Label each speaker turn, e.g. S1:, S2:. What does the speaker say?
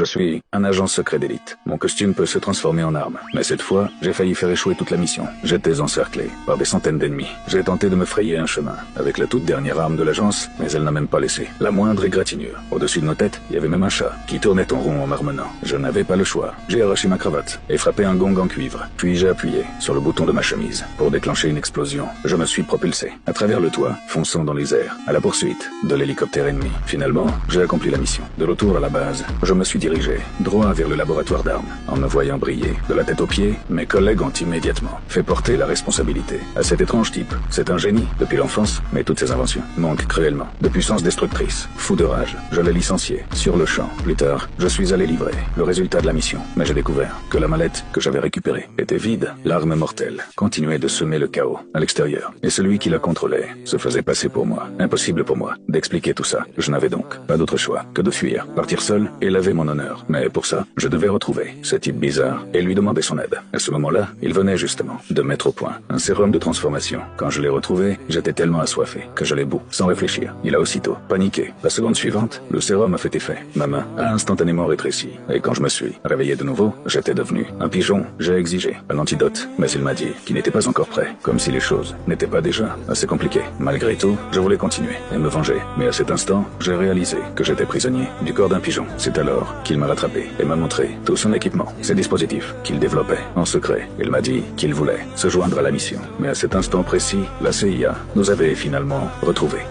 S1: Je suis un agent secret d'élite. Mon costume peut se transformer en arme. Mais cette fois, j'ai failli faire échouer toute la mission. J'étais encerclé par des centaines d'ennemis. J'ai tenté de me frayer un chemin avec la toute dernière arme de l'agence, mais elle n'a même pas laissé la moindre égratignure. Au-dessus de nos têtes, il y avait même un chat qui tournait en rond en marmonnant. Je n'avais pas le choix. J'ai arraché ma cravate et frappé un gong en cuivre. Puis j'ai appuyé sur le bouton de ma chemise pour déclencher une explosion. Je me suis propulsé à travers le toit, fonçant dans les airs, à la poursuite de l'hélicoptère ennemi. Finalement, j'ai accompli la mission. De retour à la base, je me suis dirigé droit vers le laboratoire d'armes. En me voyant briller de la tête aux pieds, mes collègues ont immédiatement fait porter la responsabilité à cet étrange type. C'est un génie depuis l'enfance, mais toutes ses inventions manquent cruellement de puissance destructrice. Fou de rage, je l'ai licencié sur le champ. Plus tard, je suis allé livrer le résultat de la mission, mais j'ai découvert que la mallette que j'avais récupérée était vide. L'arme mortelle continuait de semer le chaos à l'extérieur, et celui qui la contrôlait se faisait passer pour moi. Impossible pour moi d'expliquer tout ça. Je n'avais donc pas d'autre choix que de fuir, partir seul et laver mon honneur. Mais pour ça, je devais retrouver ce type bizarre et lui demander son aide. À ce moment-là, il venait justement de mettre au point un sérum de transformation. Quand je l'ai retrouvé, j'étais tellement assoiffé que je l'ai bu sans réfléchir. Il a aussitôt paniqué. La seconde suivante, le sérum a fait effet. Ma main a instantanément rétréci. Et quand je me suis réveillé de nouveau, j'étais devenu un pigeon. J'ai exigé un antidote, mais il m'a dit qu'il n'était pas encore prêt. Comme si les choses n'étaient pas déjà assez compliquées. Malgré tout, je voulais continuer et me venger. Mais à cet instant, j'ai réalisé que j'étais prisonnier du corps d'un pigeon. C'est alors qu'il m'a rattrapé et m'a montré tout son équipement, ses dispositifs qu'il développait en secret. Il m'a dit qu'il voulait se joindre à la mission. Mais à cet instant précis, la CIA nous avait finalement retrouvés.